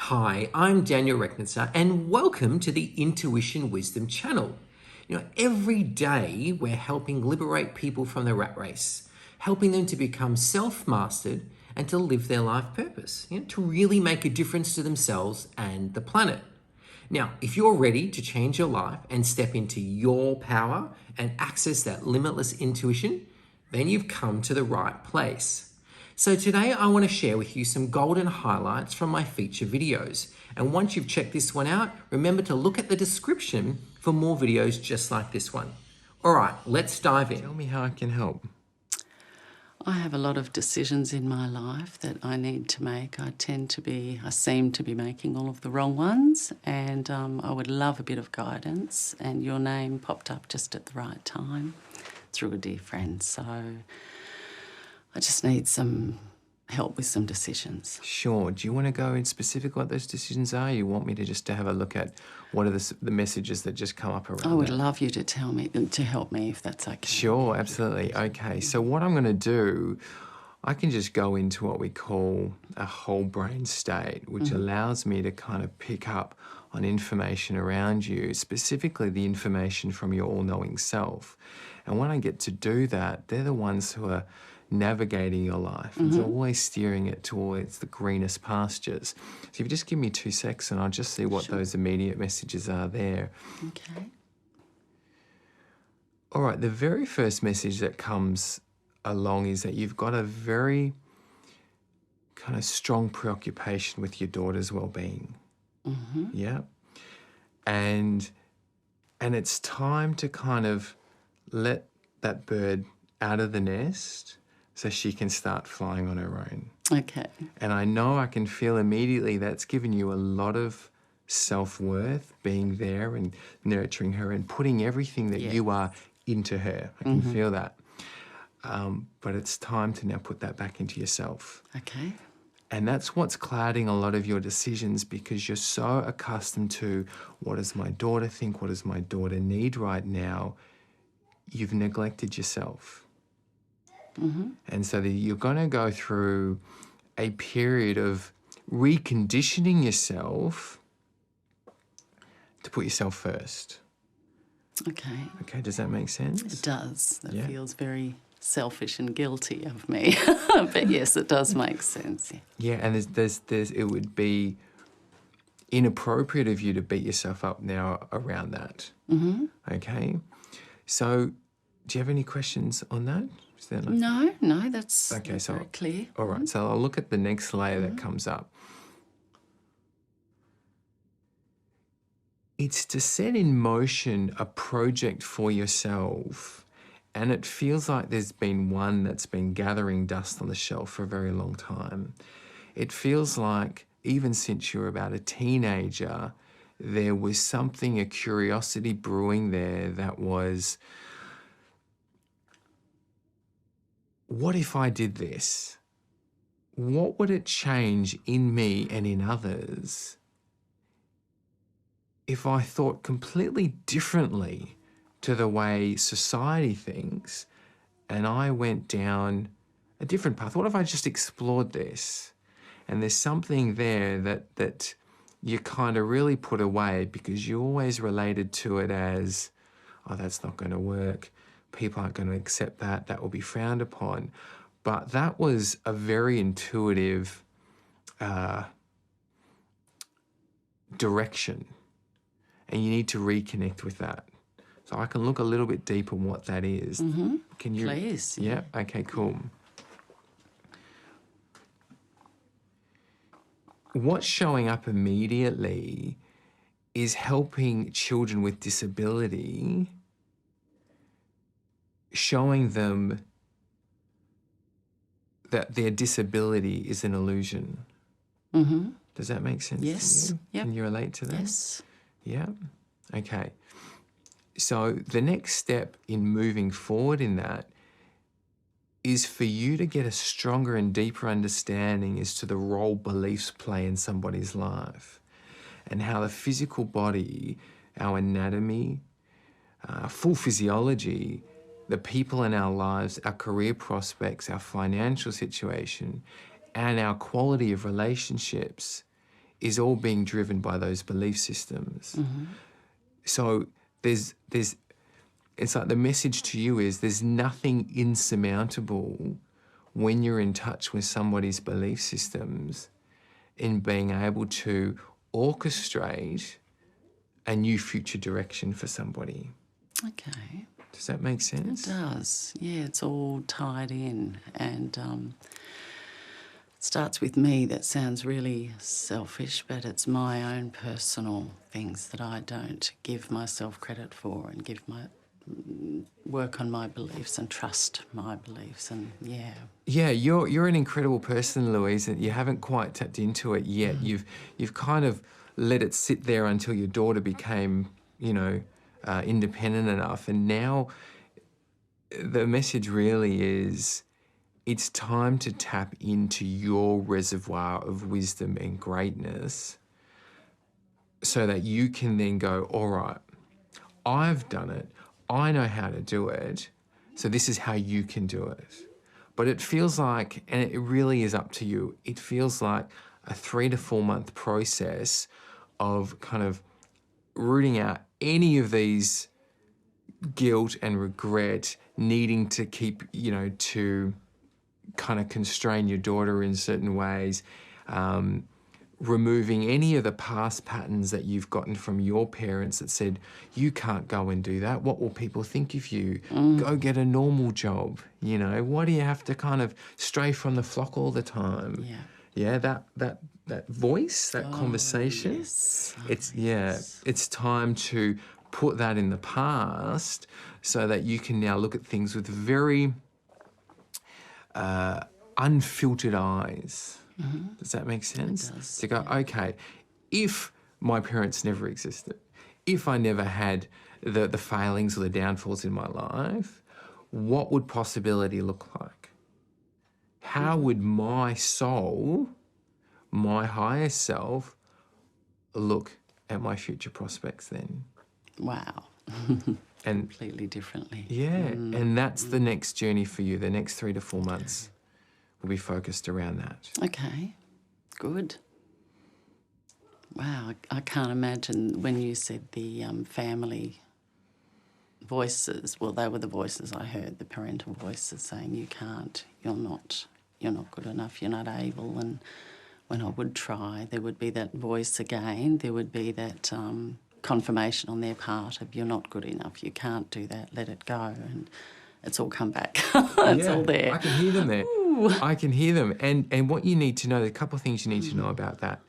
Hi, I'm Daniel Rechnitzer, and welcome to the Intuition Wisdom channel. Every day we're helping liberate people from the rat race, helping them to become self-mastered and to live their life purpose, to really make a difference to themselves and the planet. Now, if you're ready to change your life and step into your power and access that limitless intuition, then you've come to the right place. So today I want to share with you some golden highlights from my feature videos. And once you've checked this one out, remember to look at the description for more videos just like this one. All right, let's dive in. Tell me how I can help. I have a lot of decisions in my life that I need to make. I seem to be making all of the wrong ones, and I would love a bit of guidance. And your name popped up just at the right time through a dear friend. So I just need some help with some decisions. Sure. Do you want to go in specific what those decisions are? You want me to have a look at what are the messages that just come up around I would that? love you to help me if that's okay. Sure, absolutely. Okay, so what I'm going to do, I can just go into what we call a whole brain state, which allows me to kind of pick up on information around you, specifically the information from your all-knowing self. And when I get to do that, they're the ones who are navigating your life. It's always steering it towards the greenest pastures. So if you just give me 2 seconds and I'll just see what those immediate messages are there. Okay. All right, the very first message that comes along is that you've got a very kind of strong preoccupation with your daughter's well-being. Yeah. And it's time to kind of let that bird out of the nest so she can start flying on her own. Okay. And I know I can feel immediately that's given you a lot of self-worth, being there and nurturing her and putting everything that you are into her. I can feel that. But it's time to now put that back into yourself. Okay. And that's what's clouding a lot of your decisions, because you're so accustomed to, what does my daughter think? What does my daughter need right now? You've neglected yourself. And so you're going to go through a period of reconditioning yourself to put yourself first. Okay. Okay, does that make sense? It does. That Yeah. feels very selfish and guilty of me. But yes, it does make sense. Yeah, and there's it would be inappropriate of you to beat yourself up now around that. Okay, so do you have any questions on that? Is that No, that's Okay, so very clear. all right, so I'll look at the next layer that comes up. It's to set in motion a project for yourself, and it feels like there's been one that's been gathering dust on the shelf for a very long time. It feels like even since you were about a teenager, there was something, a curiosity brewing there that was, what if I did this? What would it change in me and in others if I thought completely differently to the way society thinks and I went down a different path? What if I just explored this? And there's something there that you kind of really put away because you always related to it as, oh, that's not going to work. People aren't going to accept that. That will be frowned upon. But that was a very intuitive direction. And you need to reconnect with that. So I can look a little bit deeper on what that is. Can you? Please. Yeah? Okay, cool. What's showing up immediately is helping children with disability, showing them that their disability is an illusion. Does that make sense Yes. to you? Yep. Can you relate to that? Yes. Yeah. Okay. So the next step in moving forward in that is for you to get a stronger and deeper understanding as to the role beliefs play in somebody's life and how the physical body, our anatomy, full physiology, the people in our lives, our career prospects, our financial situation, and our quality of relationships is all being driven by those belief systems. So it's like the message to you is there's nothing insurmountable when you're in touch with somebody's belief systems in being able to orchestrate a new future direction for somebody. Okay. Does that make sense? It does. Yeah, it's all tied in. And it starts with me. That sounds really selfish, but it's my own personal things that I don't give myself credit for and work on my beliefs and trust my beliefs. And Yeah, you're an incredible person, Louise, and you haven't quite tapped into it yet. You've kind of let it sit there until your daughter became, independent enough. And now the message really is it's time to tap into your reservoir of wisdom and greatness so that you can then go, all right, I've done it. I know how to do it. So this is how you can do it. But it feels like, and it really is up to you, it feels like a 3 to 4 month process of kind of rooting out any of these guilt and regret, needing to keep, to kind of constrain your daughter in certain ways, removing any of the past patterns that you've gotten from your parents that said, you can't go and do that. What will people think of you? Go get a normal job. Why do you have to kind of stray from the flock all the time? Yeah, that voice, that conversation. Yes. It's time to put that in the past so that you can now look at things with very unfiltered eyes. Does that make sense? It does, To go, okay, if my parents never existed, if I never had the failings or the downfalls in my life, what would possibility look like? How would my soul, my higher self, look at my future prospects then? Wow. And Completely differently. and that's the next journey for you. The next 3 to 4 months will be focused around that. Okay, good. Wow, I can't imagine when you said the family voices. Well, they were the voices I heard, the parental voices saying you can't, you're not good enough, you're not able. And when I would try, there would be that voice again. There would be that confirmation on their part of you're not good enough, you can't do that, let it go. And it's all come back. It's all there. I can hear them there. I can hear them. And what you need to know, there's a couple of things you need to know about that.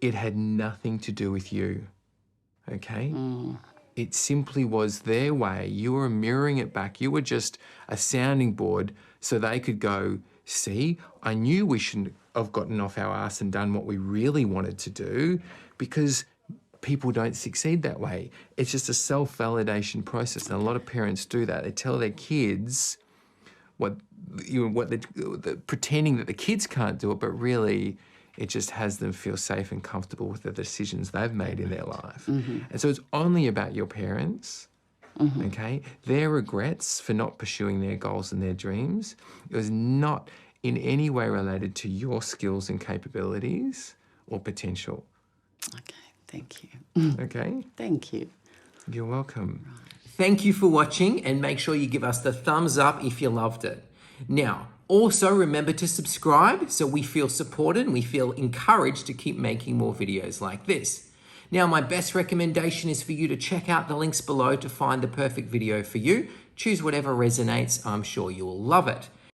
It had nothing to do with you, okay? It simply was their way. You were mirroring it back. You were just a sounding board so they could go, see, I knew we shouldn't have gotten off our ass and done what we really wanted to do because people don't succeed that way. It's just a self-validation process. And a lot of parents do that. They tell their kids pretending that the kids can't do it, but really it just has them feel safe and comfortable with the decisions they've made in their life. And so it's only about your parents, okay? Their regrets for not pursuing their goals and their dreams. It was not in any way related to your skills and capabilities or potential. Okay, thank you. Okay? Thank you. You're welcome. Thank you for watching, and make sure you give us the thumbs up if you loved it. Now, also remember to subscribe so we feel supported and we feel encouraged to keep making more videos like this. Now, my best recommendation is for you to check out the links below to find the perfect video for you. Choose whatever resonates. I'm sure you'll love it.